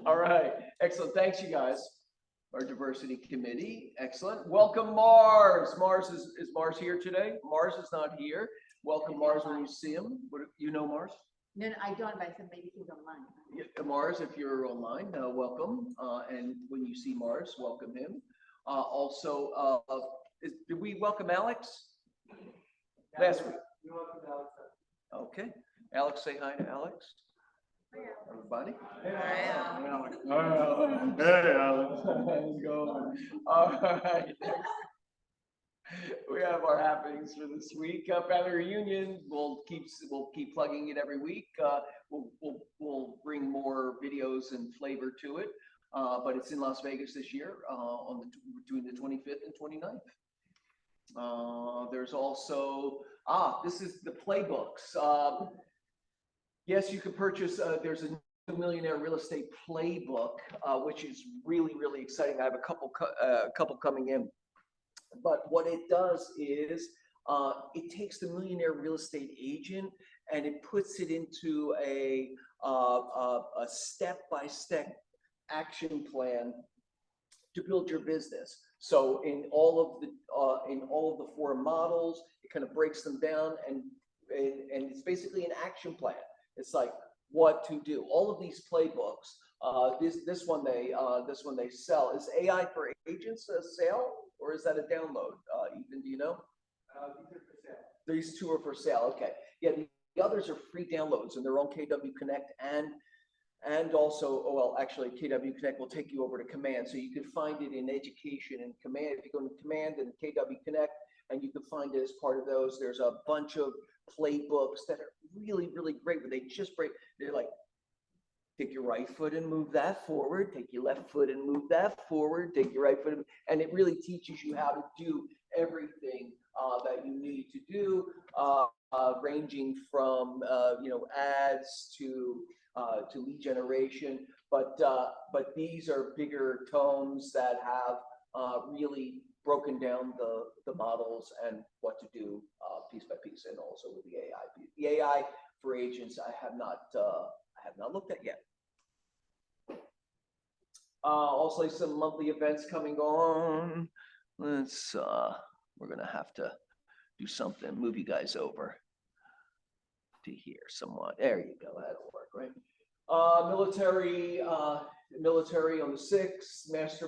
All right, excellent. Thanks, you guys. Our diversity committee, excellent. Welcome, Mars. Mars is Mars here today? Mars is not here. Welcome, Mars, when you see him. What, you know Mars? No, I don't, but I said maybe he's online. Yeah, Mars, if you're online, welcome. And when you see Mars, welcome him. Did we welcome Alex last week? We welcome Alex. Okay. Alex, say hi to Alex. Everybody. Hey, Alex. Hey, Alex. How's it going? All right. Next, we have our happenings for this week. Family reunion. We'll keep plugging it every week. We'll bring more videos and flavor to it. But it's in Las Vegas this year between the 25th and 29th. There's also this is the playbooks. Yes, you can purchase. There's a new Millionaire Real Estate Playbook, which is really, really exciting. I have a couple coming in. But what it does is it takes the millionaire real estate agent and it puts it into a step-by-step action plan to build your business. So in all of the four models, it kind of breaks them down and it's basically an action plan. It's like what to do. All of these playbooks. This one they sell. Is AI for Agents a sale or is that a download? Ethan, do you know? These are for sale. These two are for sale. Okay. Yeah, the others are free downloads and they're on KW Connect and also, actually KW Connect will take you over to Command. So you can find it in Education and Command. If you go to Command and KW Connect, and you can find it as part of those. There's a bunch of playbooks that are really, really great, where they're like, take your right foot and move that forward, take your left foot and move that forward, take your right foot, and it really teaches you how to do everything that you need to do, ranging from ads to lead generation. But these are bigger tomes that have really broken down the models and what to do piece by piece, and also with the AI. The AI for Agents, I have not looked at yet. Also, some monthly events coming on. We're gonna have to do something. Move you guys over to here somewhat. There you go. That'll work, right? Military on the 6th. Master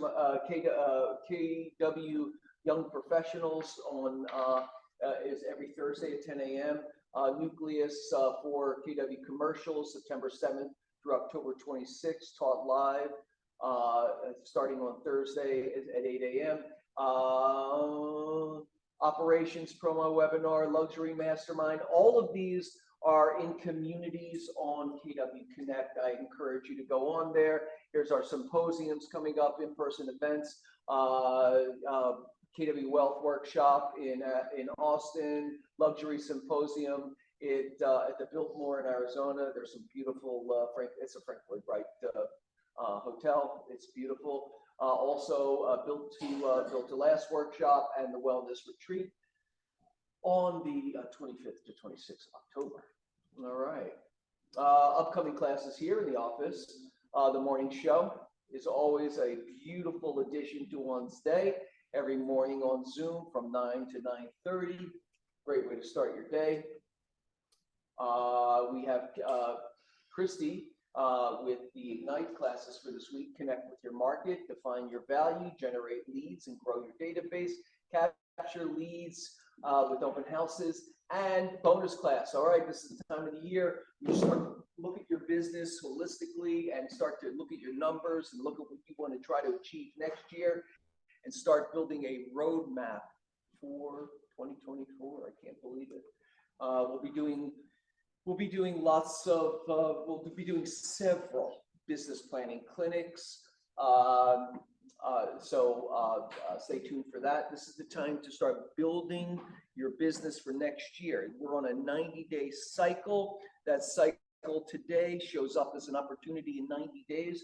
KW Young Professionals on is every Thursday at 10 a.m. Nucleus for KW Commercials, September 7th through October 26th, taught live, starting on Thursday at 8 a.m. Operations promo webinar, luxury mastermind. All of these are in communities on KW Connect. I encourage you to go on there. Here's our symposiums coming up, in-person events. KW Wealth Workshop in Austin, Luxury Symposium at the Biltmore in Arizona. There's some beautiful, it's a Frank Lloyd Wright hotel. It's beautiful. Also built to last workshop and the wellness retreat on the 25th to 26th of October. All right. Upcoming classes here in the office. The morning show is always a beautiful addition to one's day. Every morning on Zoom from 9 to 9:30. Great way to start your day. We have Christy with the Ignite classes for this week. Connect with your market, define your value, generate leads, and grow your database. Capture leads with open houses and bonus class. All right, this is the time of the year you start to look at your business holistically and start to look at your numbers and look at what you want to try to achieve next year and start building a roadmap for 2024. I can't believe it. We'll be doing several business planning clinics. So stay tuned for that. This is the time to start building your business for next year. We're on a 90-day cycle. That cycle today shows up as an opportunity in 90 days.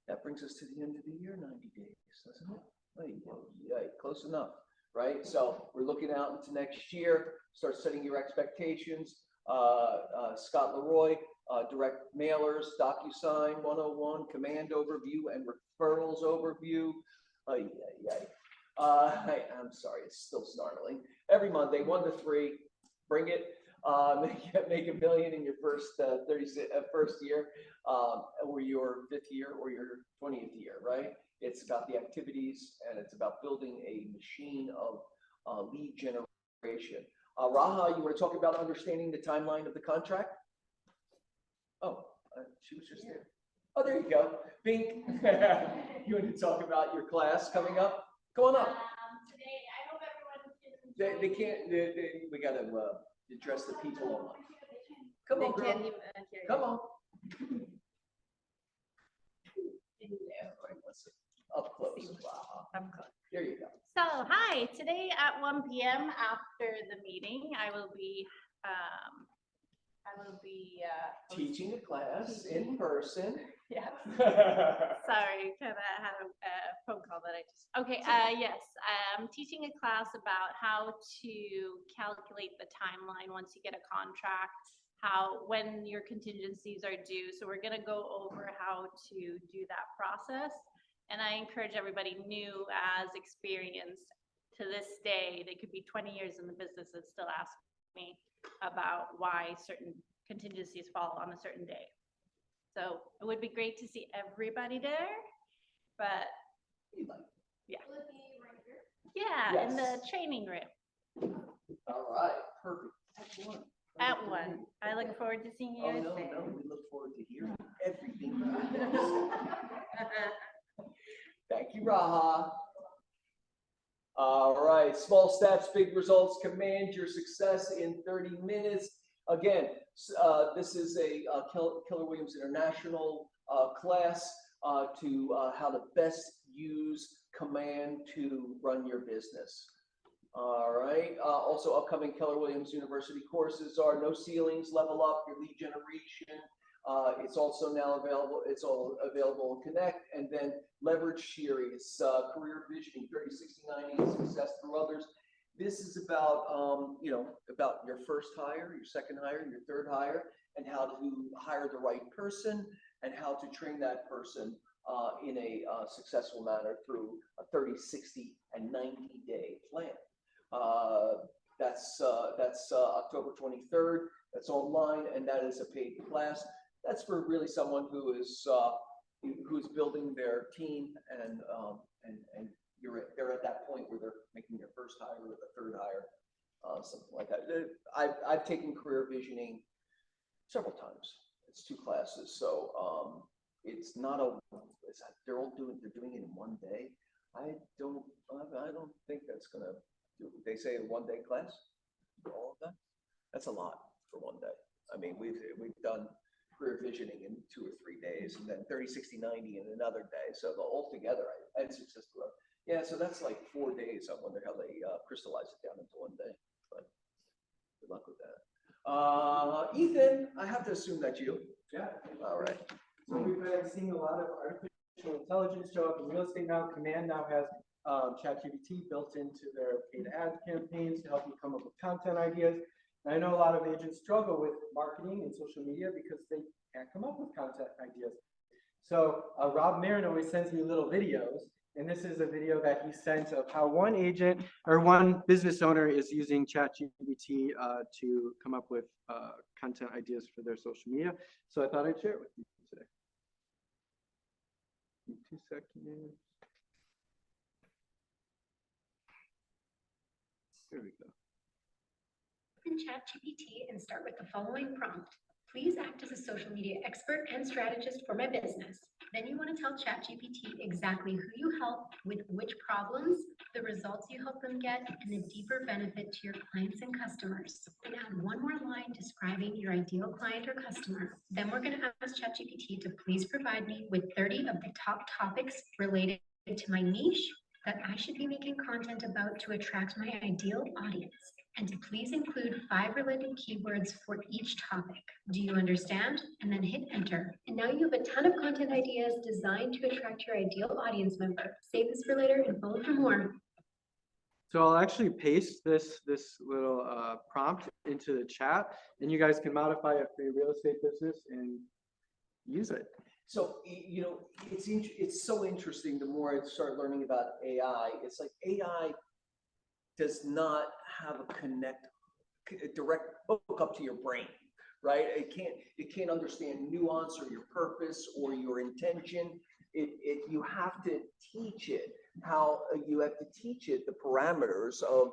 That brings us to the end of the year, 90 days, doesn't it? Yeah, close enough, right? So we're looking out into next year. Start setting your expectations. Scott Leroy direct mailers, DocuSign 101, command overview, and referrals overview. I'm sorry, it's still snarling. Every Monday, 1 to 3, bring it. Make $1 million in your first first year, or your 5th year, or your 20th year, right? It's about the activities, and it's about building a machine of lead generation. Raha, you want to talk about understanding the timeline of the contract? Oh, she was just there. Oh, there you go. Bink, you want to talk about your class coming up? Come on up. Today, I hope everyone They can't, we got to address the people online. Come They on, can't girl. even hear you. Come on. Up close. Up close. There you go. So, hi, today at 1 p.m. after the meeting, I will be Teaching a class in person. yeah. Sorry, kind of had a phone call that I just, okay, yes, I'm teaching a class about how to calculate the timeline once you get a contract, when your contingencies are due. So we're gonna go over how to do that process. And I encourage everybody new as experienced to this day, they could be 20 years in the business and still ask me about why certain contingencies fall on a certain day. So it would be great to see everybody there, but yeah. Yeah, in the Yes. training room All right, perfect. Excellent. at 1. I look forward to seeing you Oh, guys no, there. no, we look forward to hearing everything. you have to say. Thank you, Raha. All right, small steps, big results. Command your success in 30 minutes. Again, this is a Keller Williams International class to how to best use command to run your business. All right. Also, upcoming Keller Williams University courses are No Ceilings, Level Up, Your Lead Generation. It's also now available. It's all available in Connect, and then Leverage Series, Career Visioning, 30, 60, 90, Success Through Others. This is about about your first hire, your second hire, your third hire, and how to hire the right person, and how to train that person in a successful manner through a 30, 60, and 90-day plan. That's October 23rd. That's online, and that is a paid class. That's for really someone who's building their team, and they're at that point where they're making their first hire or the third hire, something like that. I've taken career visioning several times. It's 2 classes, so it's not they're doing it in one day. I don't think that's gonna do. They say a 1-day class for all of that. That's a lot for 1 day. I mean, we've done career visioning in 2 or 3 days, and then 30, 60, 90 in another day. So altogether, I had success. Yeah, so that's like 4 days. I wonder how they crystallize it down into 1 day. But good luck with that. Ethan, I have to assume that's you. Yeah. All right. So we've been seeing a lot of artificial intelligence show up in real estate now. Command now has ChatGPT built into their paid ad campaigns to help you come up with content ideas. And I know a lot of agents struggle with marketing and social media because they can't come up with content ideas. So Rob Marin always sends me little videos, and this is a video that he sent of how one agent or one business owner is using ChatGPT to come up with content ideas for their social media. So I thought I'd share it with you today. 2 seconds. There we go. In ChatGPT and start with the following prompt. Please act as a social media expert and strategist for my business. Then you want to tell ChatGPT exactly who you help with which problems, the results you help them get, and the deeper benefit to your clients and customers. And add 1 more line describing your ideal client or customer. Then we're going to ask ChatGPT to please provide me with 30 of the top topics related to my niche that I should be making content about to attract my ideal audience, and to please include 5 related keywords for each topic. Do you understand? And then hit enter. And now you have a ton of content ideas designed to attract your ideal audience member. Save this for later and follow for more. So I'll actually paste this little prompt into the chat, and you guys can modify it for your real estate business and use it. So, you know, it's so interesting. The more I start learning about AI, it's like AI does not have a direct hook up to your brain, right? It can't understand nuance or your purpose or your intention. You have to teach it you have to teach it the parameters of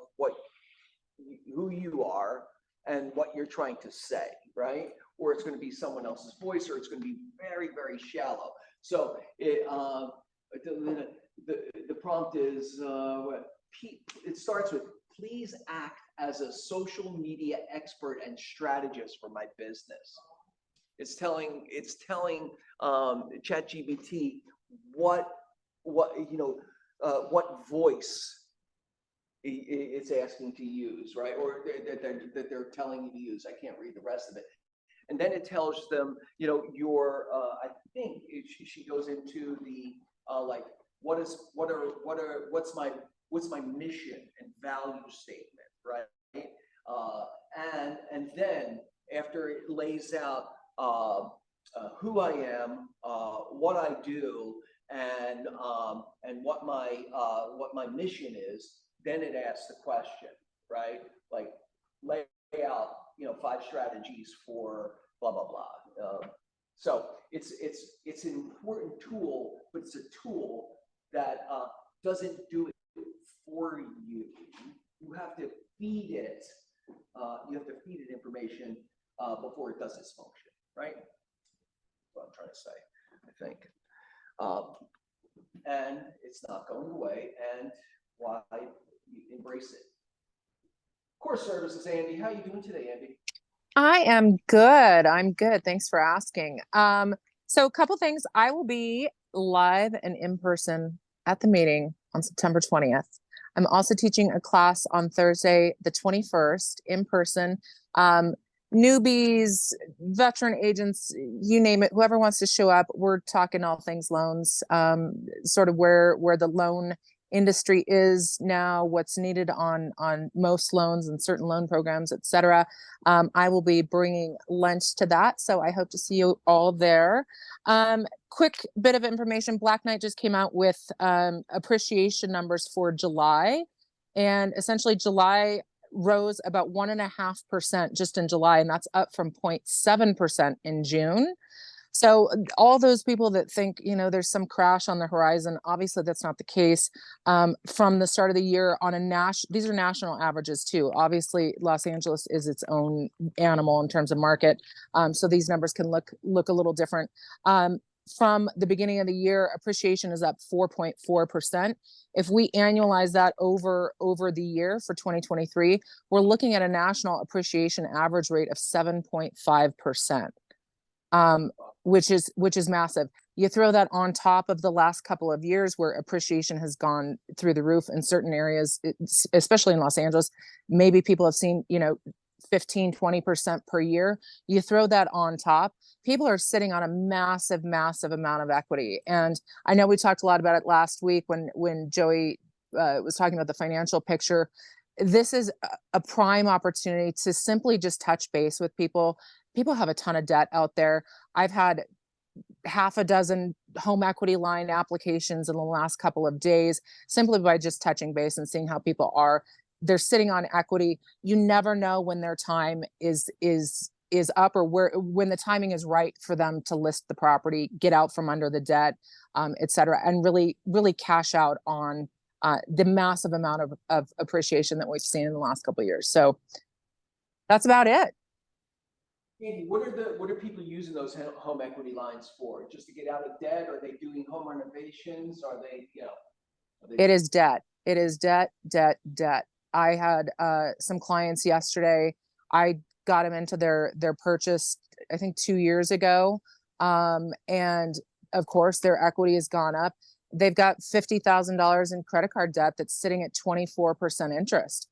who you are and what you're trying to say, right? Or it's going to be someone else's voice, or it's going to be very, very shallow. So the prompt is it starts with, please act as a social media expert and strategist for my business. It's telling ChatGPT what voice it's asking to use, right? Or that they're telling you to use. I can't read the rest of it. And then it tells them, you know, I think she goes into the like, what's my mission and value statement, right? And then after it lays out who I am, what I do, and what my mission is, then it asks the question, right? Like, lay out, 5 strategies for blah blah blah. So it's an important tool, but it's a tool that doesn't do it for you. You have to feed it. You have to feed it information before it does its function, right? That's what I'm trying to say, I think. And it's not going away, and why you embrace it. Course services, Andy. How you doing today, Andy? I am good. I'm good. Thanks for asking. So a couple things. I will be live and in person at the meeting on September 20th. I'm also teaching a class on Thursday, the 21st, in person. Newbies, veteran agents, you name it, whoever wants to show up. We're talking all things loans, sort of where the loan industry is now, what's needed on most loans and certain loan programs, et cetera. I will be bringing lunch to that, so I hope to see you all there. Quick bit of information: Black Knight just came out with appreciation numbers for July, and essentially July rose about 1.5% just in July, and that's up from 0.7% in June. So all those people that think, there's some crash on the horizon, obviously that's not the case. From the start of the year on these are national averages too. Obviously, Los Angeles is its own animal in terms of market. So these numbers can look a little different. From the beginning of the year, appreciation is up 4.4%. If we annualize that over the year for 2023, we're looking at a national appreciation average rate of 7.5%. Which is massive. You throw that on top of the last couple of years where appreciation has gone through the roof in certain areas, especially in Los Angeles. Maybe people have seen, 15, 20% per year. You throw that on top, people are sitting on a massive, massive amount of equity. And I know we talked a lot about it last week when Joey was talking about the financial picture. This is a prime opportunity to simply just touch base with people. People have a ton of debt out there. I've had half a dozen home equity line applications in the last couple of days, simply by just touching base and seeing how people are. They're sitting on equity. You never know when their time is up, or when the timing is right for them to list the property, get out from under the debt, et cetera, and really, really cash out on the massive amount of appreciation that we've seen in the last couple of years. So that's about it. Andy, what are people using those home equity lines for? Just to get out of debt? Are they doing home renovations? Are they, It is debt. It is debt. I had some clients yesterday. I got them into their purchase, I think 2 years ago. And of course their equity has gone up. They've got $50,000 in credit card debt that's sitting at 24% interest.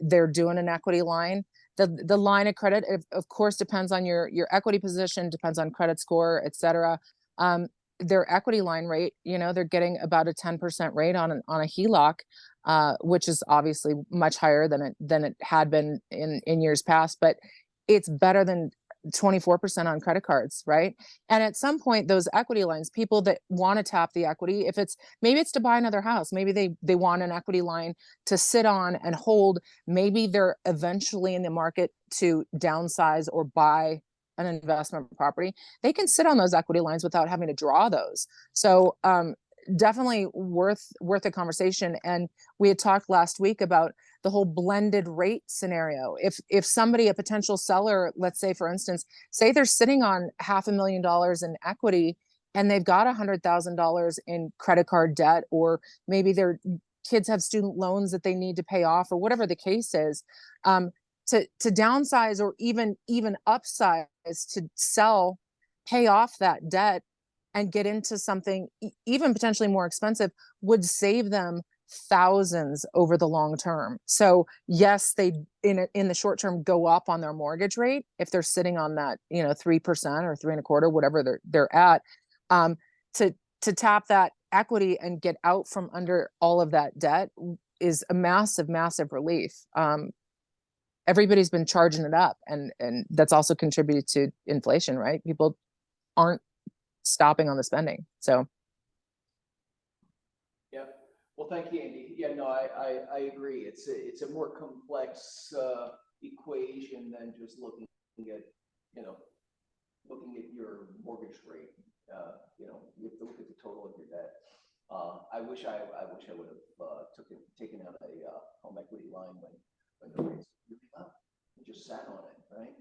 They're doing an equity line. The line of credit, of course, depends on your equity position, depends on credit score, et cetera. their equity line rate, they're getting about a 10% rate on a HELOC, which is obviously much higher than it had been in years past, but it's better than 24% on credit cards, right? And at some point, those equity lines, people that want to tap the equity, maybe it's to buy another house, maybe they want an equity line to sit on and hold. Maybe they're eventually in the market to downsize or buy an investment property. They can sit on those equity lines without having to draw those. So definitely worth a conversation. And we had talked last week about the whole blended rate scenario. If somebody, a potential seller, let's say, for instance, say they're sitting on $500,000 in equity and they've got $100,000 in credit card debt, or maybe their kids have student loans that they need to pay off, or whatever the case is, to downsize or even upsize, to sell, pay off that debt and get into something even potentially more expensive, would save them thousands over the long term. So yes, they in the short term go up on their mortgage rate if they're sitting on that 3% or 3.25%, whatever they're at, to tap that equity and get out from under all of that debt is a massive relief. Everybody's been charging it up, and that's also contributed to inflation, right? People aren't stopping on the spending. So yeah, well, thank you, Andy. Yeah, no, I agree. It's a more complex equation than just looking at your mortgage rate. You have to look at the total of your debt. I wish I would have taken out a home equity line when the rates were really up and just sat on it, right?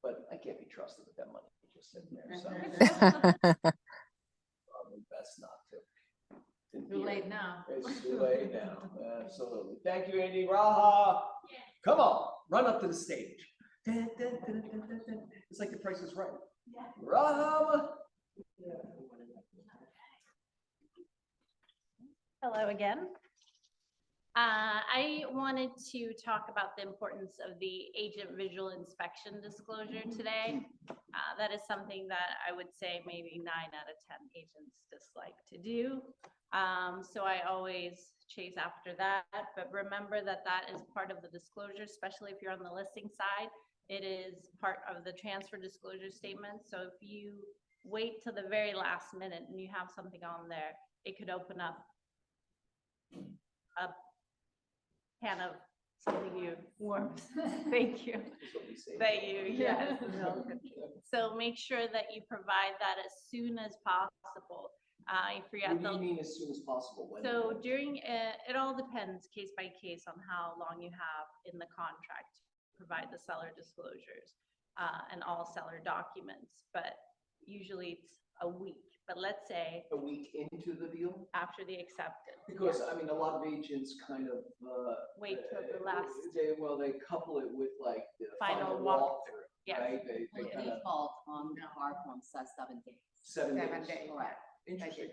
But I can't be trusted with that money just sitting there. So probably best not to. Too late now. It's too late now. Absolutely. Thank you, Andy. Raha. Come on, run up to the stage. It's like The Price is Right. Raha. Hello again. I wanted to talk about the importance of the agent visual inspection disclosure today. That is something that I would say maybe 9 out of 10 agents dislike to do. So I always chase after that, but remember that is part of the disclosure, especially if you're on the listing side. It is part of the transfer disclosure statement. So if you wait till the very last minute and you have something on there, it could open up a can of something warms. Thank you. Thank you. Yes. So make sure that you provide that as soon as possible. What do you mean as soon as possible? So during it all depends case by case on how long you have in the contract to provide the seller disclosures and all seller documents, but usually it's a week. But let's say a week into the deal after the acceptance. Because I mean, a lot of agents kind of wait till the last. They couple it with like the final walkthrough, yes. right? They kind of default on the hard form says 7 days. 7 days. 7 days. Correct. Interesting.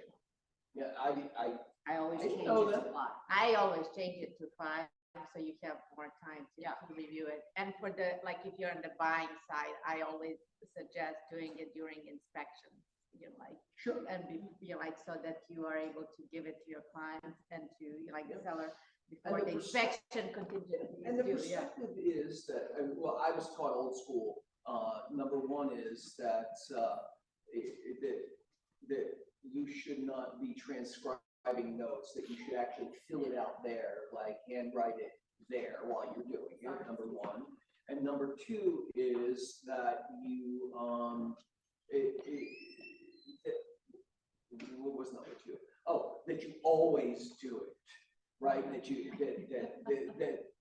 Yeah, I always didn't change know it to that. 5. I always change it to 5, so you have more time to review it. And for if you're on the buying side, I always suggest doing it during inspection. Sure. And so that you are able to give it to your clients and to the seller before the inspection continues. And the perspective is that, well, I was taught old school. Number one is that that you should not be transcribing notes, that you should actually fill it out there, like handwrite it there while you're doing it, number one. And number two is that you, what was number two? Oh, that you always do it, right? That you,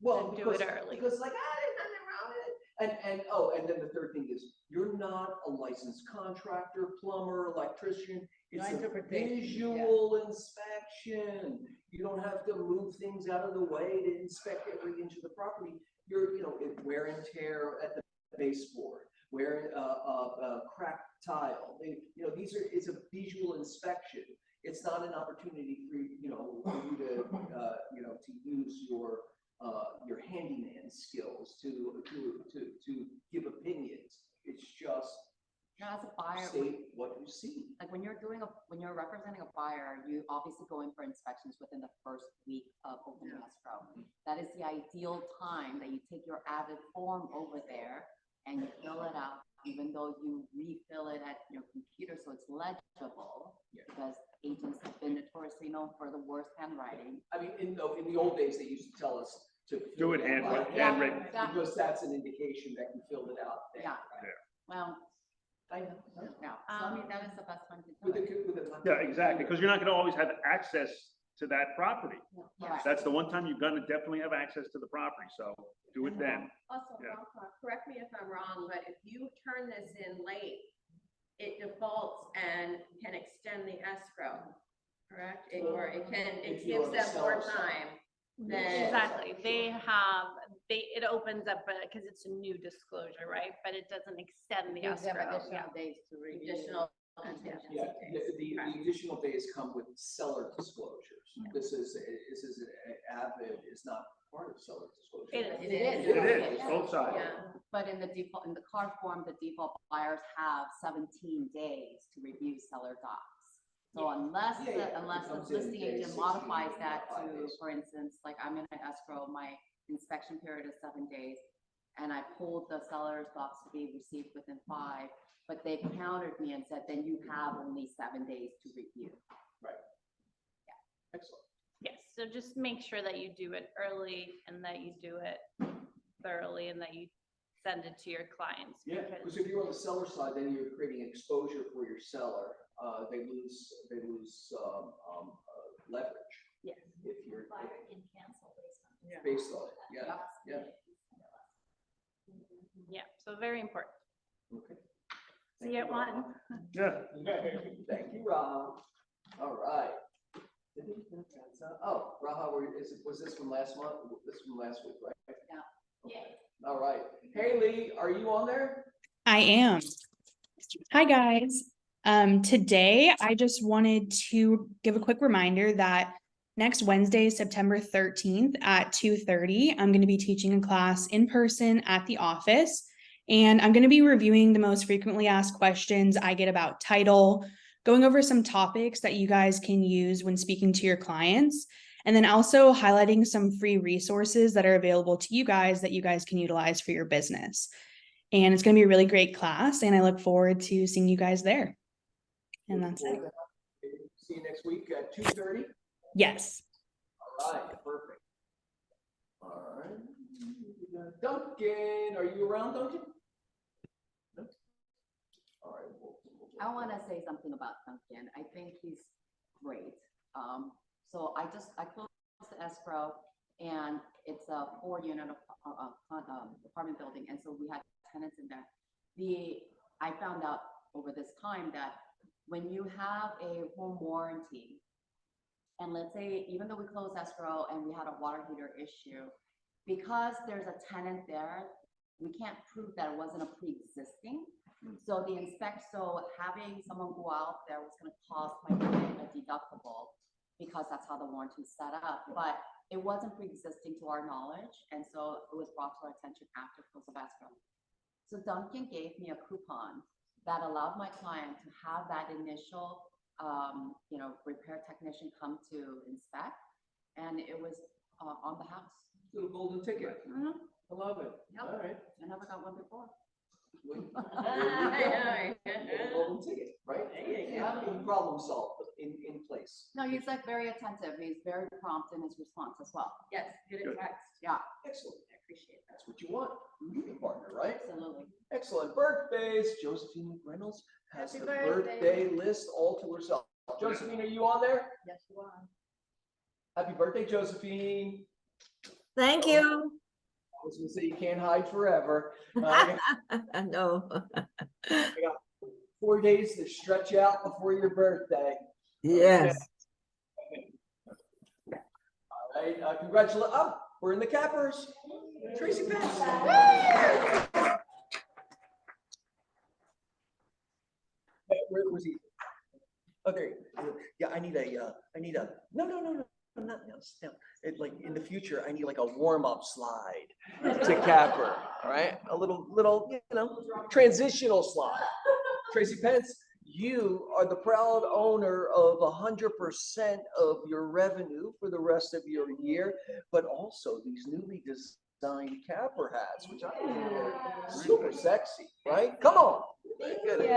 well, do it early. Because there's nothing wrong with it. And then the third thing is, you're not a licensed contractor, plumber, electrician. It's a visual inspection. You don't have to move things out of the way to inspect every inch of the property. You're, wear and tear at the baseboard, cracked tile. It's a visual inspection. It's not an opportunity for you to use your handyman skills to give opinions. It's just As a buyer, state what you see. like when you're representing a buyer, you obviously go in for inspections within the first week of opening escrow. That is the ideal time that you take your Avid form over there and you fill it out, even though you refill it at your computer so it's legible. Yeah. Because agents have been notoriously known for the worst handwriting. I mean, in the old days, they used to tell us to. Do fill it out handwritten. Because that's an indication that you filled it out. there. Yeah. Well, yeah, so I mean, that is the best time to do With it. Yeah, exactly, because you're not gonna always have access to that property. Right. That's the one time you're gonna definitely have access to the property, so do it then. Also, Yeah. correct me if I'm wrong, but if you turn this in late, it defaults and can extend the escrow, correct? Or it If you're gives on the them more seller side. time than. Exactly. It opens up, because it's a new disclosure, right? But it doesn't extend the Gives them escrow. additional days to review. Additional. Yeah, the additional days come with seller disclosures. This is Avid is not part of seller disclosure. It is. It is, both sides. Yeah. But in the card form, the default buyers have 17 days to review seller docs. So unless, unless the It comes in listing day agent 16, modifies that 5 to, days. for instance, like I'm in an escrow, my inspection period is 7 days, and I pulled the seller's docs to be received within 5, but they countered me and said, then you have only 7 days to review. Excellent. Yes, so just make sure that you do it early and that you do it thoroughly and that you send it to your clients. Yeah, because if you're on the seller side, then you're creating exposure for your seller. They lose leverage. Yes. If you're Can cancel based on it, yeah, yeah. Yeah, so very important. Okay. See you at 1. Yeah. Thank you, Rob. All right. Oh, Raha, was this from last month? This from last week, right? Yeah. Okay. All right. Haley, are you on there? I am. Hi, guys. Today I just wanted to give a quick reminder that next Wednesday, September 13th at 2:30, I'm going to be teaching a class in person at the office, and I'm going to be reviewing the most frequently asked questions I get about title, going over some topics that you guys can use when speaking to your clients, and then also highlighting some free resources that are available to you guys that you guys can utilize for your business. And it's going to be a really great class, and I look forward to seeing you guys there. And that's it. See you next week at 2:30. Yes. All right, perfect. All right. Duncan, are you around, Duncan? No? All right. I want to say something about Duncan. I think he's great. So I closed the escrow, and it's a 4-unit apartment building, and so we had tenants in there. I found out over this time that when you have a home warranty, and let's say, even though we closed escrow and we had a water heater issue, because there's a tenant there, we can't prove that it wasn't a pre-existing. So having someone go out there was gonna cost my client a deductible, because that's how the warranty is set up, but it wasn't pre-existing to our knowledge, and so it was brought to our attention after close of escrow. So Duncan gave me a coupon that allowed my client to have that initial repair technician come to inspect, and it was on the house. Little golden ticket. I love it. Yep. All right. I never got one before. Golden ticket, right? Yeah, problem solved in place. No, he's like very attentive. He's very prompt in his response as well. Yes, good Good. at text. Yeah, Excellent. I appreciate that. That's what you want. Your partner, right? absolutely. Excellent. Birthdays. Josephine Reynolds has Happy the birthday. birthday list all to herself. Josephine, are you on there? Yes, you are. Happy birthday, Josephine. Thank you. I was gonna say you can't hide forever. No. 4 days to stretch out before your birthday. Yes. All right, congratulations. Oh, we're in the cappers. Tracy Pass. Where was he? Oh, there. Yeah, I need a, no, not now, sit down. Like in the future, I need like a warm-up slide to capper, all right? A little, transitional slide. Tracy Pence, you are the proud owner of 100% of your revenue for the rest of your year, but also these newly designed capper hats, which I think are super sexy, right? Come on. Thank Get it.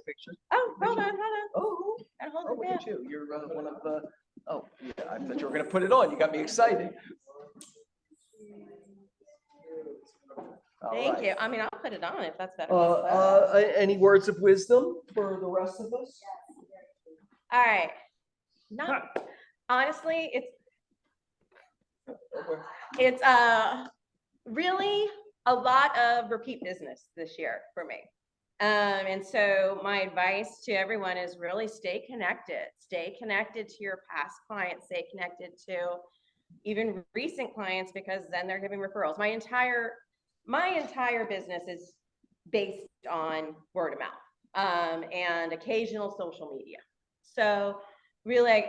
Picture. Oh, hold on. Oh, Gotta hold oh, it look down. at you. You're one of the, oh, yeah, I thought you were gonna put it on. You got me excited. All Thank right. you. I mean, I'll put it on if that's better. Any words of wisdom for the rest of us? All right. Not, honestly, it's really a lot of repeat business this year for me. And so my advice to everyone is really stay connected to your past clients, stay connected to even recent clients, because then they're giving referrals. My entire business is based on word of mouth, and occasional social media. So really,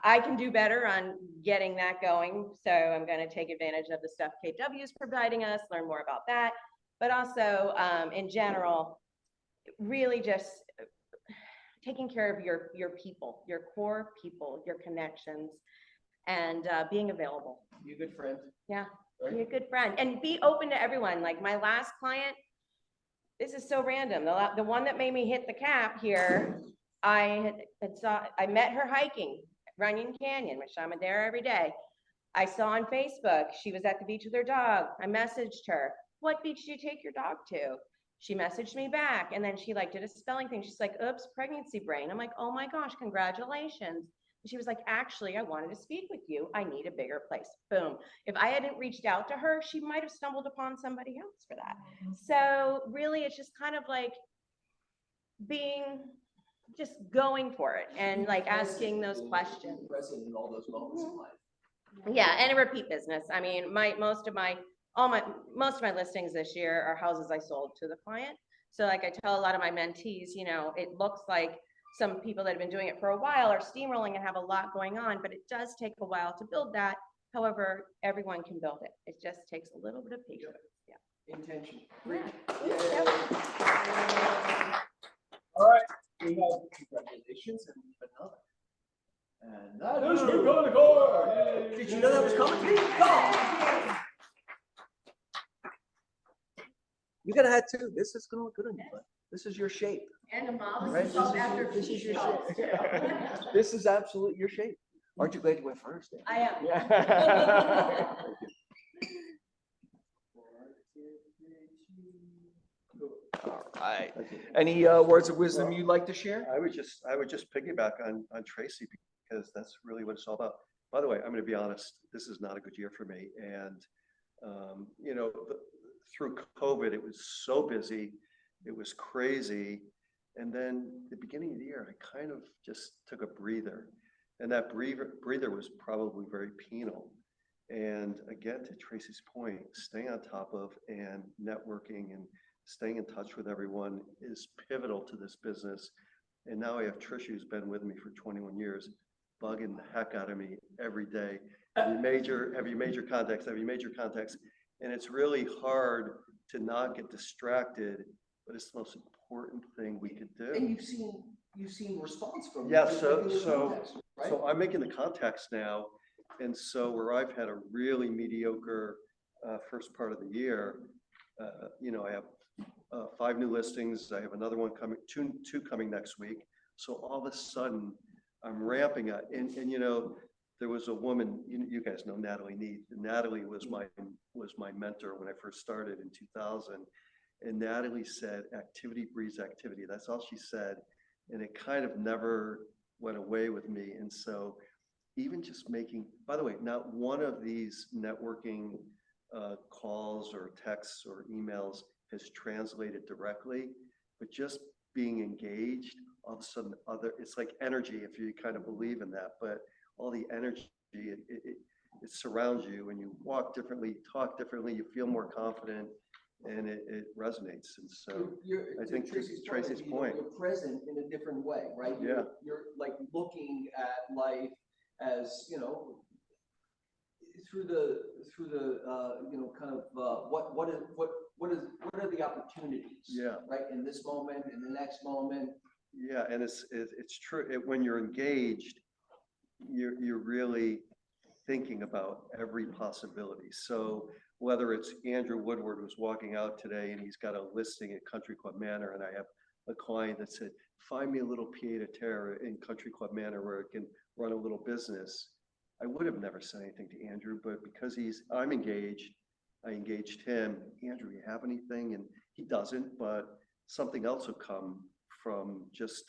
I can do better on getting that going. So I'm going to take advantage of the stuff KW is providing us, learn more about that, but also in general, really just taking care of your people, your core people, your connections, and being available. You a good friend. Yeah, Right. be a good friend and be open to everyone. Like my last client, this is so random. The one that made me hit the cap here, I met her hiking, Runyon Canyon, which I'm there every day. I saw on Facebook, she was at the beach with her dog. I messaged her, what beach do you take your dog to? She messaged me back, and then she like did a spelling thing. She's like, oops, pregnancy brain. I'm like, oh my gosh, congratulations. She was like, actually, I wanted to speak with you. I need a bigger place. Boom. If I hadn't reached out to her, she might have stumbled upon somebody else for that. So really, it's just kind of like just going for it and like asking those questions. Present in all those moments in life. Yeah, and a repeat business. I mean, most of my listings this year are houses I sold to the client. So like I tell a lot of my mentees, you know, it looks like some people that have been doing it for a while are steamrolling and have a lot going on, but it does take a while to build that. However, everyone can build it. It just takes a little bit of patience. Yeah. Intention. Yep. All right, we have congratulations and another. And that is who got the car. Did you know that was coming? Come on. You got a hat too. This is gonna look good on you, bud. This is your shape. And a mom Right? is called after This is your Pete. shape. This is absolutely your shape. Aren't you glad you went first? I am. Yeah. All right. Any words of wisdom you'd like to share? I would just piggyback on Tracy, because that's really what it's all about. By the way, I'm going to be honest, this is not a good year for me. And, you know, through COVID, it was so busy. It was crazy. And then the beginning of the year, I kind of just took a breather. And that breather was probably very penal. And again, to Tracy's point, staying on top of and networking and staying in touch with everyone is pivotal to this business. And now I have Trish, who's been with me for 21 years, bugging the heck out of me every day. Have you made your contacts? And it's really hard to not get distracted, but it's the most important thing we could do. And you've seen response from. Yeah, them. so I'm making the contacts now. And so where I've had a really mediocre first part of the year, you know, I have 5 new listings. I have another one coming, two coming next week. So all of a sudden I'm ramping up. And you know, there was a woman, you guys know Natalie Neath. Natalie was my mentor when I first started in 2000. And Natalie said, activity breeds activity. That's all she said. And it kind of never went away with me. And so even just making, by the way, not one of these networking calls or texts or emails has translated directly, but just being engaged, all of a sudden it's like energy, if you kind of believe in that, but all the energy, it surrounds you, and you walk differently, talk differently, you feel more confident, and it resonates. And so I think Tracy's point. You're present in a different way, right? Yeah. You're like looking at life as, you know, through the, you know, kind of, what are the opportunities? Yeah. Right, in this moment, in the next moment. Yeah, and it's true, when you're engaged, you're really thinking about every possibility. So whether it's Andrew Woodward who's walking out today and he's got a listing at Country Club Manor, and I have a client that said, find me a little pied-à-terre in Country Club Manor where it can run a little business. I would have never said anything to Andrew, but because I'm engaged, I engaged him. Andrew, you have anything? And he doesn't, but something else will come from just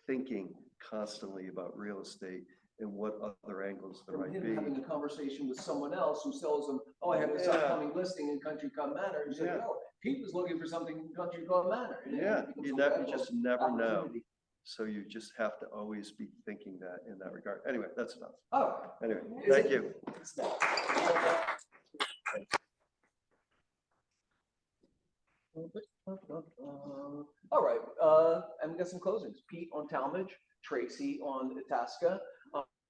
thinking constantly about real estate and what other angles there From might him be. having a conversation with someone else who sells them, oh, I have this Yeah. upcoming listing in Country Club Manor. He said, Yeah. oh, Pete was looking for something in Country Club Manor. And it Yeah, becomes you a never, web you just of never know. opportunity. So you just have to always be thinking that in that regard. Anyway, that's enough. Oh. Anyway, Is thank it- you. it's that. All right, and we got some closings. Pete on Talmadge, Tracy on Itasca,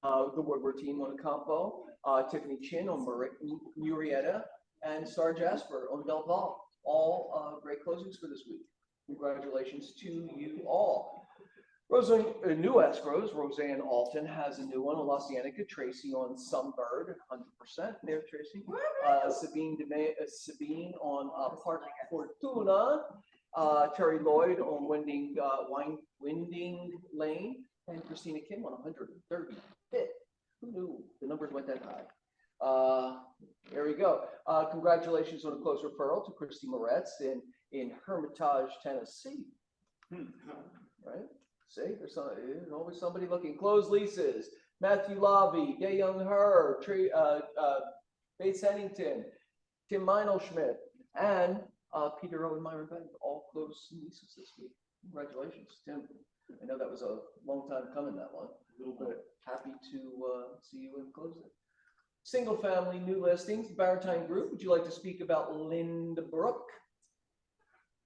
the Woodward team on Campo, Tiffany Chin on Murrieta, and Star Jasper on Del Valle. All great closings for this week. Congratulations to you all. Roseanne, new escrows, Roseanne Alton has a new one on La Cienega, Tracy on Sunbird, 100% there, Tracy. Sabine on Park Fortuna, Terry Lloyd on Winding Lane, and Christina Kim on 135th. Who knew the numbers went that high? There we go. Congratulations on a close referral to Christy Moretz in Hermitage, Tennessee. Right? See, there's always somebody looking. Closed leases. Matthew Lobby, Day Young Her, Bates Hennington, Tim Meinelschmidt, and Peter Owen Myron Bank, all closed leases this week. Congratulations, Tim. I know that was a long time coming, that one. A little bit happy to see you in closing. Single family new listings, Barentine Group. Would you like to speak about Lindbrook?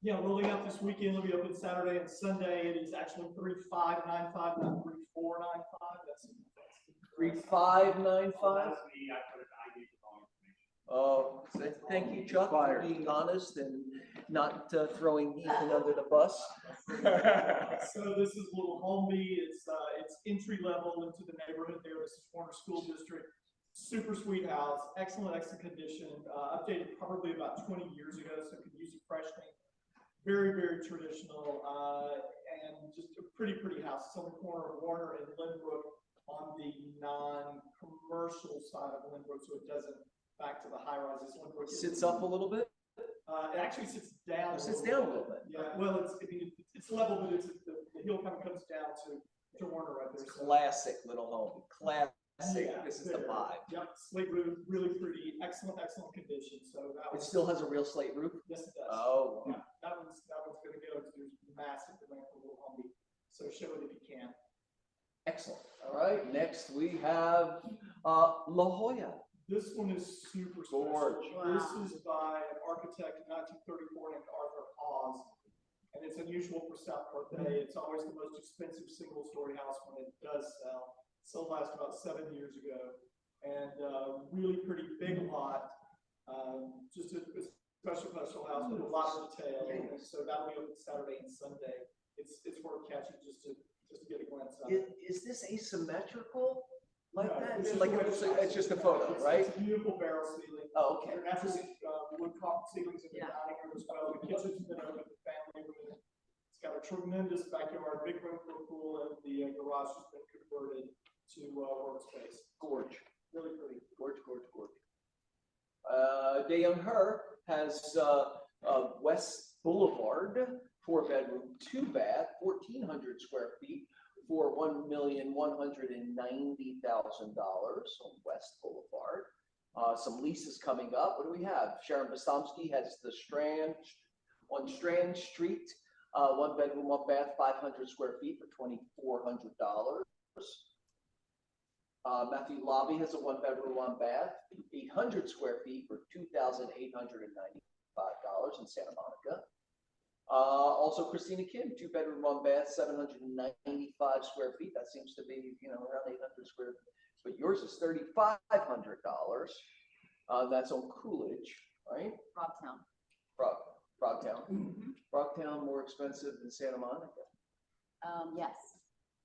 Yeah, rolling out this weekend. It'll be open Saturday and Sunday. It is actually 3595, not 3495. That's 3595. Oh, thank you, Chuck, for being honest and not throwing Ethan under the bus. So this is a little homey. It's entry level into the neighborhood there. This is Warner School District. Super sweet house, excellent condition. Updated probably about 20 years ago, so could use a freshening. Very, very traditional, and just a pretty house. It's on the corner of Warner and Lindbrook on the non-commercial side of Lindbrook, so it doesn't back to the high rises. Lindbrook Sits up a little bit. It actually sits down. It sits down a little bit. Yeah, well, it's level, but the hill kind of comes down to Warner right there. So. Classic little home. Classic. Yeah, this is the vibe. Yep, slate roof, really pretty, excellent condition. So that It still has a real slate roof? Yes, it does. Oh. Yeah, that one's gonna go. There's massive demand for little homey. So show it if you can. Excellent. All right. Next we have La Jolla. This one is super Gorge. special. This is by an architect in 1934 named Arthur Hawes. And it's unusual for South Park Bay. It's always the most expensive single-story house when it does sell. Sold last about 7 years ago, and really pretty big lot. Just a special house with a lot of detail. And so that'll be open Saturday and Sunday. It's worth catching just to get a glimpse of it. Is this asymmetrical like No, that? it's just Like the way it's just a photo, right? It's a beautiful barrel ceiling. Oh, okay. They're natural wood carved ceilings in the dining room as well. The kitchen's been open to family room. It's got a tremendous backyard, big room for a pool, and the garage has been converted to workspace. Gorge. Really pretty. Gorge. De Young Her has West Boulevard, 4-bedroom, 2-bath, 1,400 square feet for $1,190,000 on West Boulevard. Some leases coming up. What do we have? Sharon Bastomsky has the Strand on Strand Street, 1-bedroom, 1-bath, 500 square feet for $2,400. Matthew Lobby has a 1-bedroom, 1-bath, 800 square feet for $2,895 in Santa Monica. Also Christina Kim, 2-bedroom, 1-bath, 795 square feet. That seems to be, around 800 square but yours is $3,500. That's on Coolidge, right? Frogtown. Frogtown. Mhm. Frogtown more expensive than Santa Monica. Yes,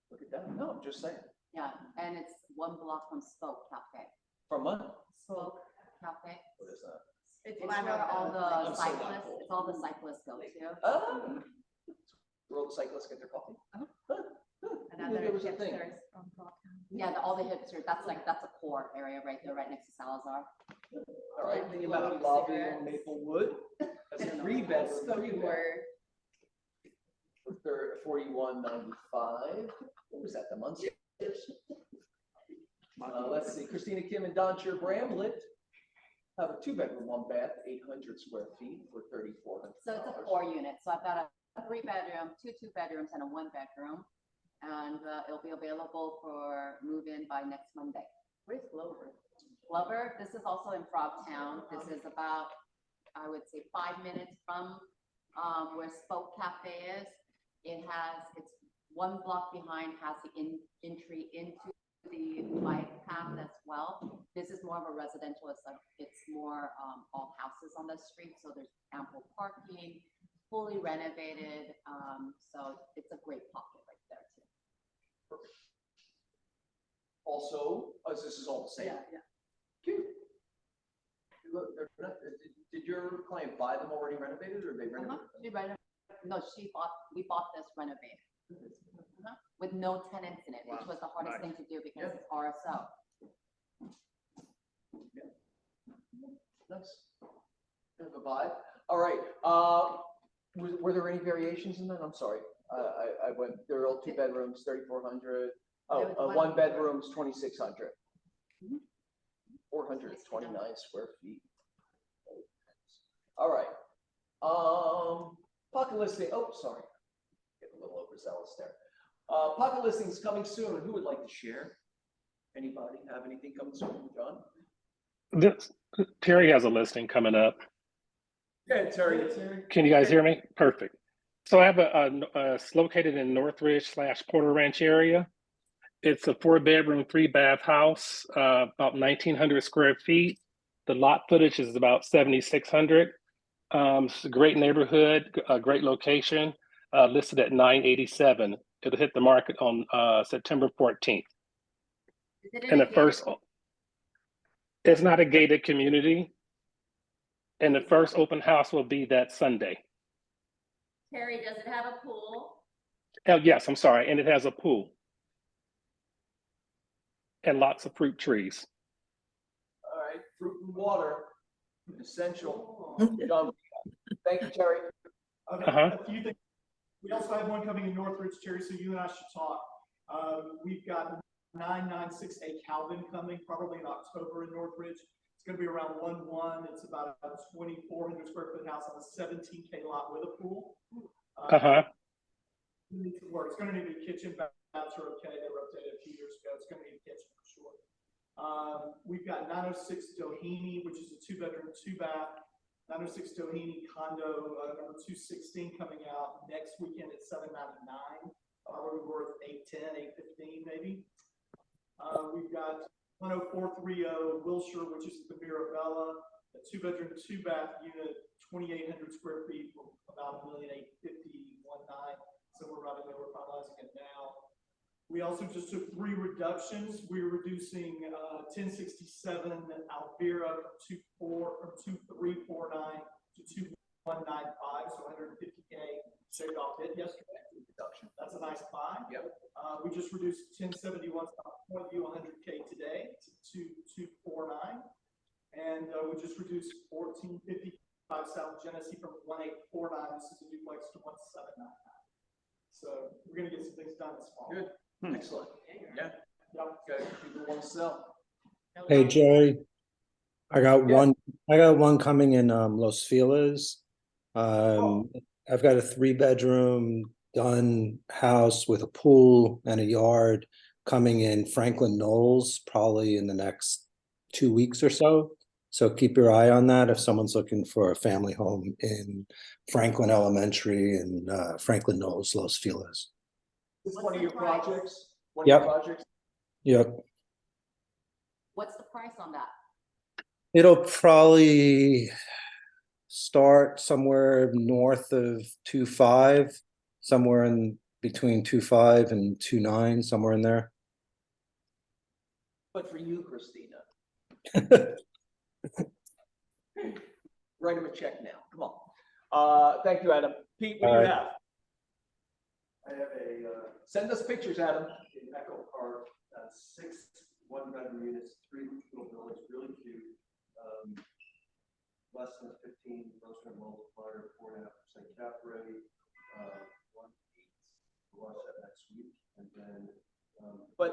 Look at that. No, I'm just saying. yeah, and it's 1 block from Spoke Cafe. From money. Spoke Cafe. What is that? It's one where of all the- the I'm so not cyclists, cool. it's all the cyclists go to. Oh. Where all the cyclists get their coffee? Another There was a thing. hipsters from Frogtown. Yeah, all the hipsters, that's a core area right there, right next to Salazar. All right, then you have a lobby on Maplewood. That's a three-bedroom. For $41.95. What was that, the Munsters? Let's see, Christina Kim and Don Chier Bramlett have a 2-bedroom, 1 bath, 800 square feet for $3,400. So it's a 4 unit, so I've got a 3-bedroom, 2 2-bedrooms, and a 1-bedroom. And it'll be available for move-in by next Monday. Where's Glover? Glover, this is also in Frogtown. This is about, I would say, 5 minutes from where Spoke Cafe is. It's 1 block behind, has the entry into the bike path as well. This is more of a residential, it's more all houses on the street, so there's ample parking, fully renovated, so it's a great pocket right there too. Also, this is all the same. Yeah. Cute. Look, did your client buy them already renovated or they renovated? them? We bought this renovated. With no tenants in it, which was the hardest thing to do because it's RSO. Nice. Bit of a vibe. All right, were there any variations in that? I'm sorry. I went, they're all 2 bedrooms, 3,400. Oh, There was 1 bedroom's 2,600. 429 square feet. All right. Pocket listing, oh, sorry. Get a little overzealous there. Pocket listings coming soon. Who would like to share? Anybody have anything coming soon, John? Terry has a listing coming up. Yeah, Terry. Can you guys hear me? Perfect. So I have it's located in Northridge / Porter Ranch area. It's a 4-bedroom, 3-bath house, about 1,900 square feet. The lot footage is about 7,600. It's a great neighborhood, a great location, listed at $987. It'll hit the market on September 14th. And the first, it's not a gated community. And the first open house will be that Sunday. Terry, does it have a pool? Oh, yes, I'm sorry. And it has a pool. And lots of fruit trees. All right, fruit and water, essential. John, thank you, Terry. Okay, a few things. We also have one coming in Northridge, Terry, so you and I should talk. We've got 996A Calvin coming, probably in October in Northridge. It's gonna be around 1-1. It's about a 2,400 square foot house on a 17K lot with a pool. Needs some work. It's gonna need a kitchen, baths are okay. They were updated a few years ago. It's gonna need a kitchen for sure. We've got 906 Doheny, which is a 2-bedroom, 2-bath. 906 Doheny condo, number 216 coming out next weekend at $799. Probably worth $810, $815 maybe. We've got 10430 Wilshire, which is the Mirabella, a 2-bedroom, 2-bath unit, 2,800 square feet, for about $1,850,190. So we're running there, we're finalizing it now. We also just took 3 reductions. We're reducing 1067 Alvera from 2349 to 2195, so 150K shaved off it yesterday. Reduction. That's a nice buy. Yep. We just reduced 1071 South Point View 100K today to 2249, and we just reduced 1455 South Genesee from 1849. This is a duplex to 1799. So we're gonna get some things done this fall. Good. Excellent. Yeah. Okay, people want to sell. Hey, Jerry. I got one coming in Los Feliz. I've got a 3-bedroom done house with a pool and a yard coming in Franklin Knowles, probably in the next 2 weeks or so. So keep your eye on that if someone's looking for a family home in Franklin Elementary and Franklin Knowles, Los Feliz. This is one of your projects? One of Yep. your projects? Yep. What's the price on that? It'll probably start somewhere north of 2.5, somewhere in between 2.5 and 2.9, somewhere in there. But for you, Christina, write him a check now. Come on. Thank you, Adam. Pete, what do you All right. have? I have a, Send us pictures, Adam. in Echo Park, 6 one-bedroom units, 3 little buildings, really cute. Less than 15 gross rent multiplier, 4.5% cap rate. 1.8. We'll watch that next week, and then. But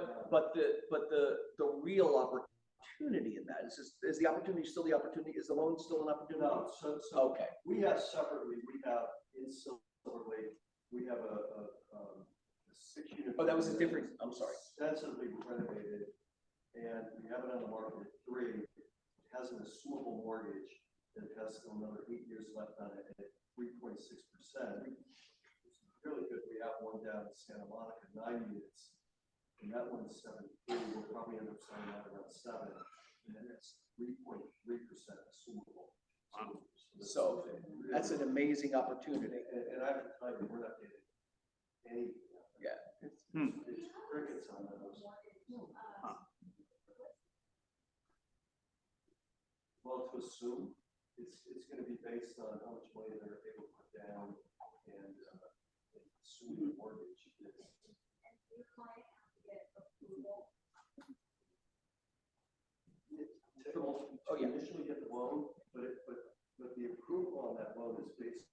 the real opportunity in that is the opportunity still the opportunity? Is the loan still an opportunity? No, so Okay. we have separately, we have in Silver Lake, we have a 6-unit. Oh, that was a different, I'm sorry. Extensively renovated, and we have it on the market at 3. It has an assumable mortgage that has still another 8 years left on it at 3.6%. It's really good. We have one down in Santa Monica, 9 units, and that one's 7.3. We'll probably end up selling that around 7, and then it's 3.3% assumable. So that's an amazing opportunity. And I have to tell you, we're not getting anything. Yeah. It's crickets on those. Well, to assume, it's gonna be based on how much money they're able to put down and assume the mortgage is. Oh, yeah. Initially get the loan, but the approval on that loan is based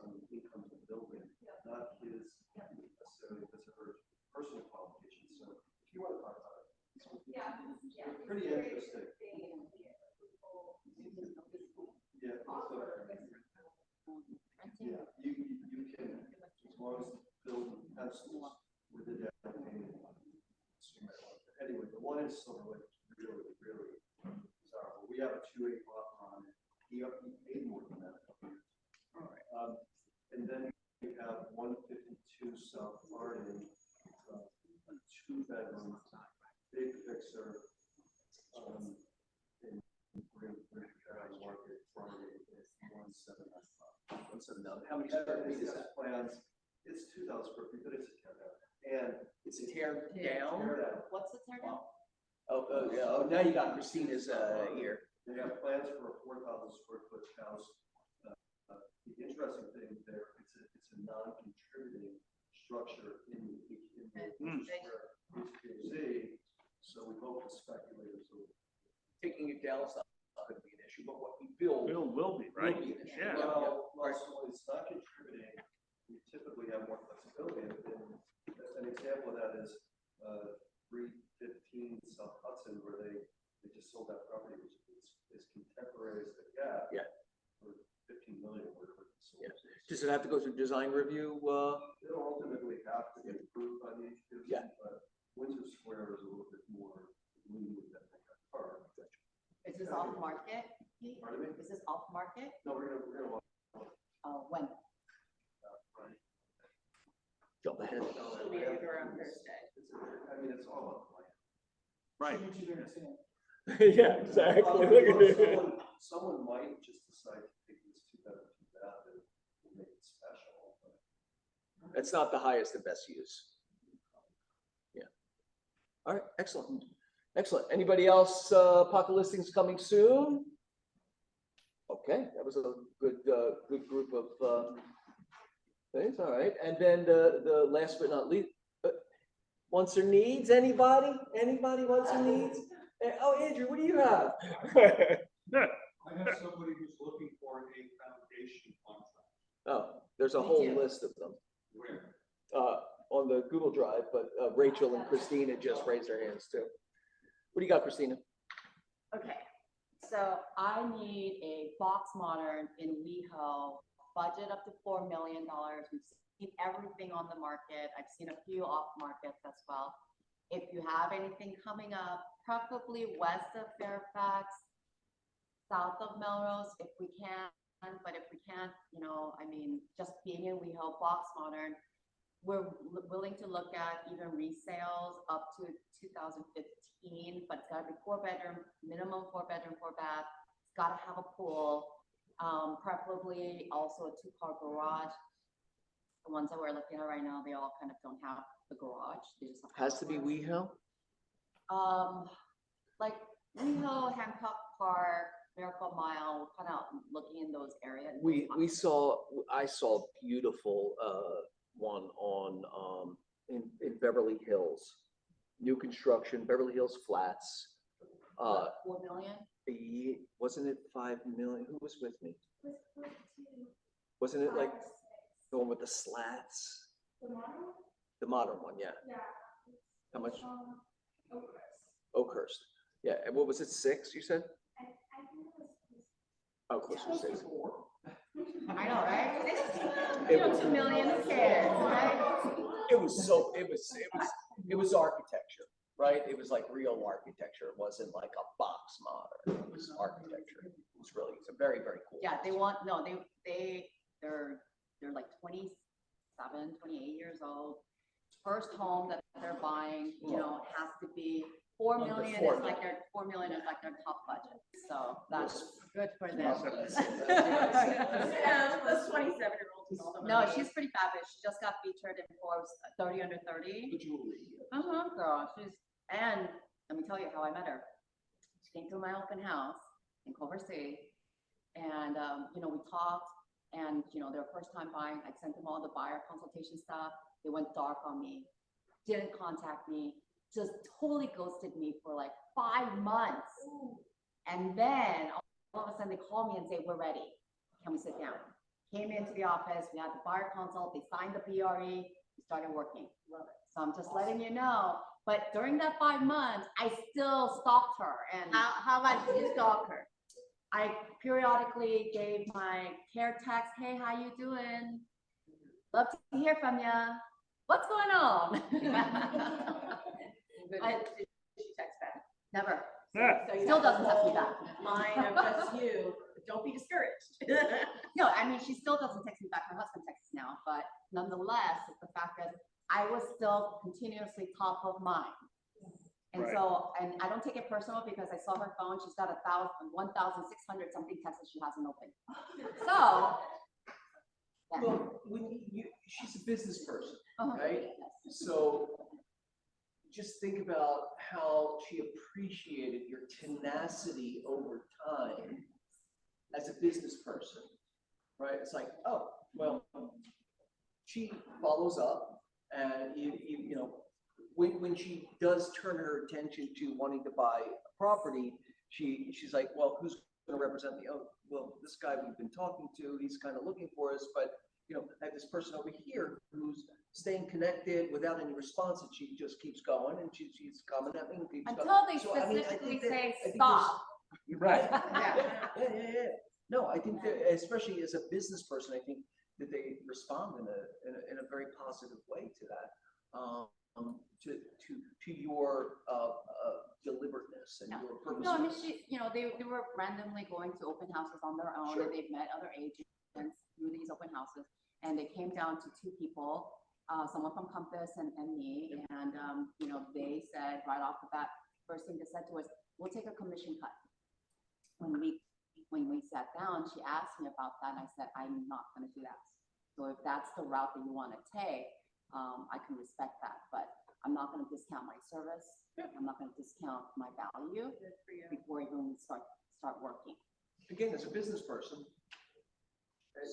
on the income of the building, not his necessarily his or her personal qualifications. So if you want to talk about it, it's pretty interesting. Yeah, so, yeah, you can, as long as the building pencils with the down payment. Anyway, the one in Silver Lake is really, really bizarre. We have a 2.8 offer on it. He paid more than that. All right. And then we have 152 South Harding, a 2-bedroom, big fixer. And we're on the market Friday at 179. 179. How many square feet is that? Plans. It's 2,000 square feet, but it's a tear down. And It's a tear down? tear down. What's the tear down? Oh, yeah. Oh, now you got Christina's ear. They have plans for a 4,000 square foot house. The interesting thing there, it's a non-contributing structure in the square HPZ. So we hope the speculators will. Taking it down is not going to be an issue, but what we build. Will be, right? Will be an issue. Yeah. Well, so it's not contributing. We typically have more flexibility. And an example of that is 315 South Hudson, where they just sold that property, which is contemporary as the gap. Yeah. For 15 million, whatever. Yeah. Does it have to go through design review? It'll ultimately have to get approved by the HPZ, Yeah. but Windsor Square is a little bit more lenient than that park. Is this off market? Pete? Pardon me? Is this off market? No, we're gonna. When? Jump ahead. She'll be over on Thursday. I mean, it's all up plan. Right. Yeah, exactly. Look at it. Someone might just decide to take this 2-bedroom, 2-bath and make it special. But It's not the highest and best use. Yeah. All right, excellent. Excellent. Anybody else, pocket listings coming soon? Okay, that was a good, good group of things. All right, and then the last but not least, wants or needs. Anybody? Anybody wants or needs? Oh, Andrew, what do you have? I have somebody who's looking for a foundation contract. Oh, there's a whole list of them Where? on the Google Drive, but Rachel and Christina just raised their hands too. What do you got, Christina? Okay, so I need a box modern in WeHo, budget up to $4 million. We've seen everything on the market. I've seen a few off markets as well. If you have anything coming up, preferably west of Fairfax, south of Melrose, if we can, but if we can't, you know, I mean, just being in WeHo, box modern, willing to look at even resales up to 2015, but it's gotta be 4-bedroom, minimum 4-bedroom, 4-bath. It's gotta have a pool, preferably also a 2-car garage. The ones that we're looking at right now, they all kind of don't have the garage. They just have. Has to be WeHo? Like WeHo, Hancock Park, Miracle Mile, we're kind of looking in those areas. I saw a beautiful, one on, in Beverly Hills. New construction, Beverly Hills Flats. 4 million? Wasn't it 5 million? Who was with me? Wasn't it like the one with the slats? The modern one, yeah. How much? Oakhurst. Yeah, and what was it, 6, you said? Oh, close to 6. I know, right? It was 2 million, who cares, right? It was architecture, right? It was like real architecture. It wasn't like a box modern. It was architecture. It was really, it's a very, very cool. Yeah, they're like 27, 28 years old. First home that they're buying, has to be 4 Under million 4 is like their 4 million is like their top budget. So that's good for them. Those 27-year-olds. No, she's pretty fabulous. She just got featured in Forbes 30 under 30. Girl, and let me tell you how I met her. She came to my open house in Culver City, and we talked, and their first time buying. I sent them all the buyer consultation stuff. They went dark on me, didn't contact me, just totally ghosted me for like 5 months. And then all of a sudden they call me and say, we're ready. Can we sit down? Came into the office, we had the buyer consult, they signed the BRE, we started working. Love it. So I'm just letting you know. But during that 5 months, I still stalked her. And How about you stalk her? I periodically gave my care text, hey, how you doing? Love to hear from you. What's going on? Did she text back? Never. So you Still have doesn't the text me whole back. Line of just you, but don't be discouraged. No, I mean, she still doesn't text me back. Her husband texts now, but nonetheless, it's the fact that I was still continuously top of mind. And Right. so, and I don't take it personal because I saw her phone. She's got 1,600 something texts that she hasn't opened. So. Yeah. Well, she's a business person, Uh-huh. right? So just think about how she appreciated your tenacity over time as a business person, right? It's like, oh, well, she follows up, and when she does turn her attention to wanting to buy a property, she's like, well, who's going to represent me? Oh, well, this guy we've been talking to, he's kind of looking for us, but I have this person over here who's staying connected without any response, and she just keeps going, and she's coming at me and keeps Until going. they So, I mean, I specifically think say, I think stop. You're right. Yeah. Yeah. No, I think that, especially as a business person, I think that they respond in a very positive way to that, to your deliberateness and your purpose. No, I mean, they were randomly going to open houses on their own, and they've met other agents through these open houses, and they came down to 2 people, someone from Compass and me, and they said right off the bat, first thing they said to us, we'll take a commission cut. When we sat down, she asked me about that, and I said, I'm not going to do that. So if that's the route that you want to take, I can respect that, but I'm not going to discount my service. I'm not going to discount my value before even we start working. Again, as a business person.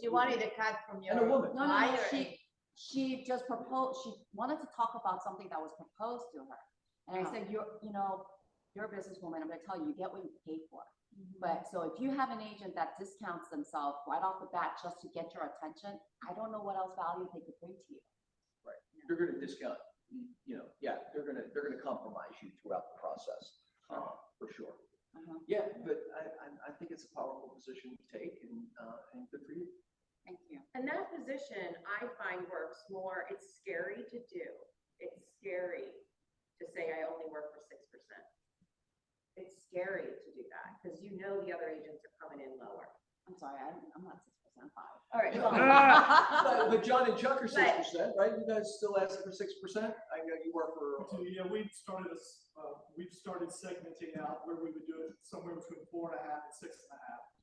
She wanted to cut from your. And a woman. No, buyer. she just proposed, she wanted to talk about something that was proposed to her. And I said, you're a businesswoman, I'm gonna tell you, you get what you pay for. But so if you have an agent that discounts themselves right off the bat just to get your attention, I don't know what else value they could bring to you. Right. They're gonna discount, they're gonna compromise you throughout the process, for sure. Yeah, but I think it's a powerful position to take, and good for you. Thank you. And that position I find works more, it's scary to do. It's scary to say I only work for 6%. It's scary to do that because the other agents are coming in lower. I'm sorry, I'm not 6%. 5. All right. But John and Chuck are 6%, right? You guys still asking for 6%? I know you work for. So, yeah, we've started segmenting out where we would do it somewhere between 4.5 and 6.5,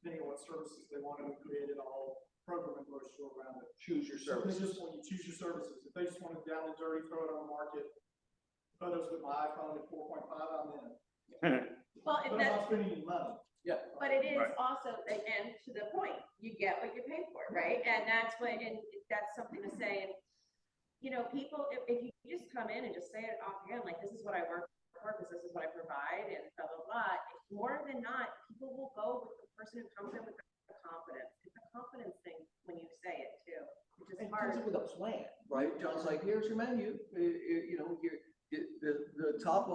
depending on what services they wanted. We created a whole program and brochure around it. Choose your So they services. just want you to choose your services. If they just want it down and dirty, throw it on the market, photos with my iPhone at 4.5, I'm in. Well, But I'm not spending any money. Yeah. But it is Right. also, and to the point, you get what you pay for, right? And that's what, and that's something to say, and, you know, people, if you just come in and just say it offhand, like, this is what I work for, because this is what I provide, and blah, blah, blah, more than not, people will go with the person who comes in with the confidence. It's a confidence thing when you say it too, which is And hard. comes in with a plan, right? John's like, here's your menu, you know, the top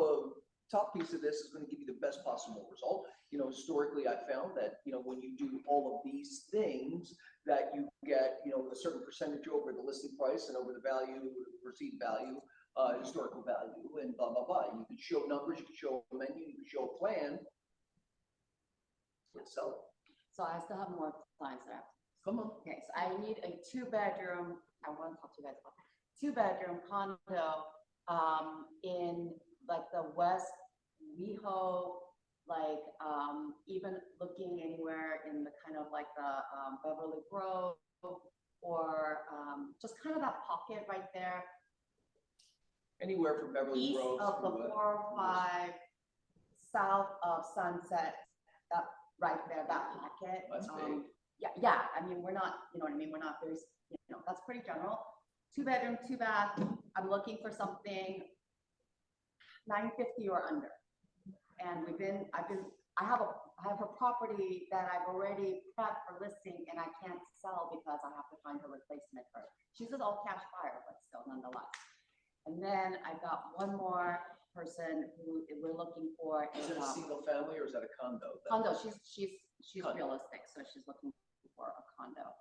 piece of this is gonna give you the best possible result. You know, historically, I found that, you know, when you do all of these things, that you get, you know, a certain percentage over the listing price and over the value, perceived value, historical value, and blah, blah, blah. You can show numbers, you can show a menu, you can show a plan. Let's sell it. So I still have more clients that I have. Come on. Okay, so I need a 2-bedroom, I want to talk to you guys about 2-bedroom condo, in like the West WeHo, like, even looking anywhere in the kind of like the, Beverly Grove, or, just kind of that pocket right there, Anywhere from Beverly east Grove. of the through, 405, south of Sunset, that, right there, that pocket. That's big. Yeah, I mean, we're not, you know what I mean, we're not very, you know, that's pretty general. 2-bedroom, 2-bath, I'm looking for something 950 or under. And I have a property that I've already prepped for listing, and I can't sell because I have to find a replacement for her. She's an all cash buyer, but still nonetheless. And then I've got one more person who we're looking for. Is it a single family or is that a condo? Condo, she's Condo. realistic, so she's looking for a condo.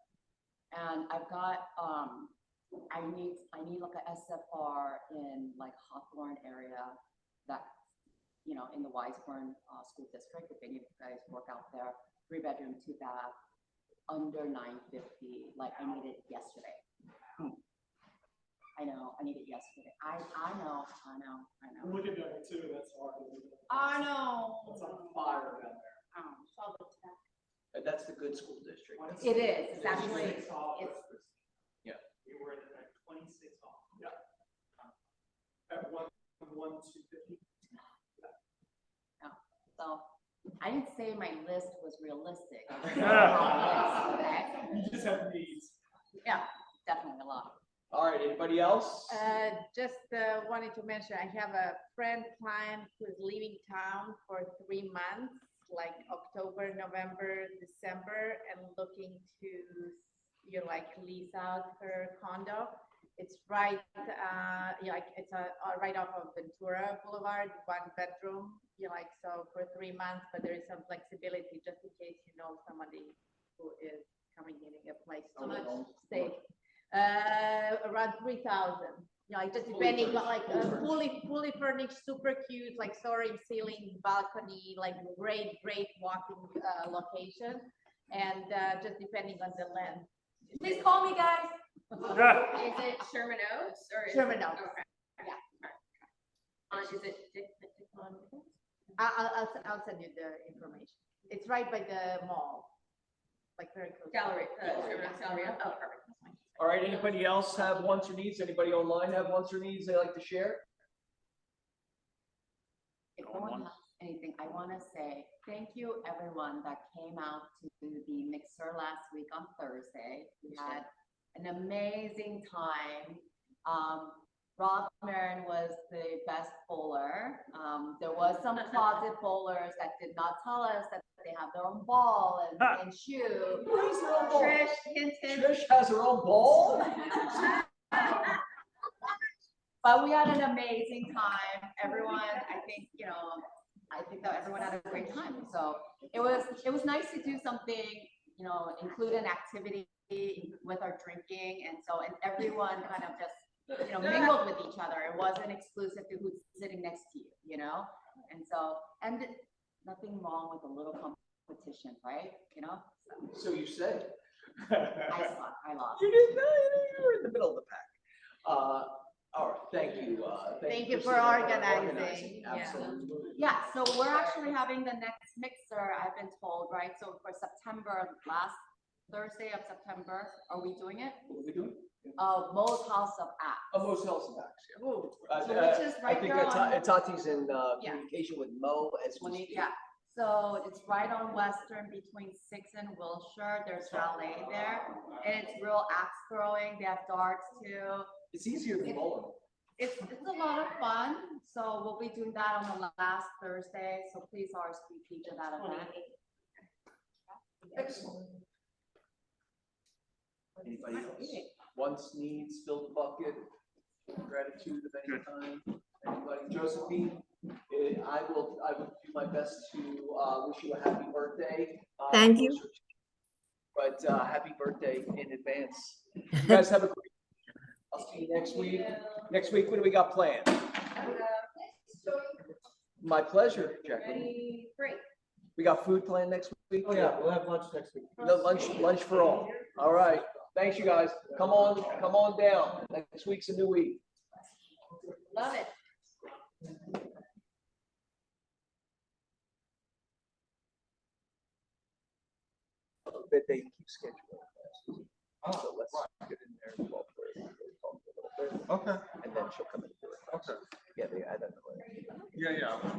And I've got, I need like a SFR in like Hawthorne area, that, you know, in the Wiseburn school district, if any of you guys work out there, 3-bedroom, 2-bath, under 950, like I need it yesterday. I know, I need it yesterday. I know. We're looking at it too, that's hard. I know. It's on fire down there. And that's the good school district. It is, it's actually, it's, Yeah. We were at 26 off. Yeah. At 1,250. so, I didn't say my list was realistic. You just have needs. Yeah, definitely a lot. All right, anybody else? Just wanted to mention, I have a friend client who's leaving town for 3 months, like October, November, December, and looking to, you know, like lease out her condo. It's right, it's right off of Ventura Boulevard, 1-bedroom, you know, like, so for 3 months, but there is some flexibility just in case you know somebody who is coming in a place to stay. Around 3,000. You know, like just depending on like fully furnished, super cute, like soaring ceiling, balcony, like great walking location, and just depending on the length. Please call me, guys. Is it Sherman Oaks or? Sherman Oaks. Okay. Yeah. Is it I'll send you the information. It's right by the mall, like very close. Gallery, Sherman Oaks Gallery? Oh, perfect. That's fine. All right, anybody else have wants or needs? Anybody online have wants or needs they like to share? If no one has anything, I want to say thank you everyone that came out to the mixer last week on Thursday. We had an amazing time. Rob Marin was the best bowler. There was some closet bowlers that did not tell us that they have their own ball and shoe. Who has their own ball? Trish hinted. Trish has her own ball? But we had an amazing time. Everyone, I think, you know, that everyone had a great time. So it was nice to do something, you know, include an activity with our drinking, and everyone kind of just, you know, mingled with each other. It wasn't exclusive to who's sitting next to you, you know? And nothing wrong with a little competition, right? You know? So you say. I lost. You didn't know, you were in the middle of the pack. All right, thank you. Thank you for Christina, organizing, yeah. Absolutely. Yeah, so we're actually having the next mixer, I've been told, right? So for September, last Thursday of September, are we doing it? What are we doing? Mo's House of Acts. Most Health and Max, yeah. So which is right there on. Tati's in Yeah. communication with Mo as we speak. Yeah, so it's right on Western between Sixth and Wilshire. There's ballet there. And it's real axe throwing. They have darts too. It's easier than bowling. It's a lot of fun. So we'll be doing that on the last Thursday. So please RSVP to that event. Excellent. Anybody else? Wants, needs, fill the bucket, gratitude of any kind. Anybody? Josephine, I will do my best to wish you a happy birthday. Thank you. But happy birthday in advance. You guys have a great. I'll see you next week. Next week, what do we got planned? My pleasure, Jacqueline. Great. We got food planned next week? Oh, yeah, we'll have lunch next week. No, lunch for all. All right. Thanks, you guys. Come on down. Next week's a new week. Love it. That they keep scheduling. So let's get in there. 12:30, talk a little bit, Okay, and then she'll come in. okay. Yeah, I don't know. Yeah, yeah.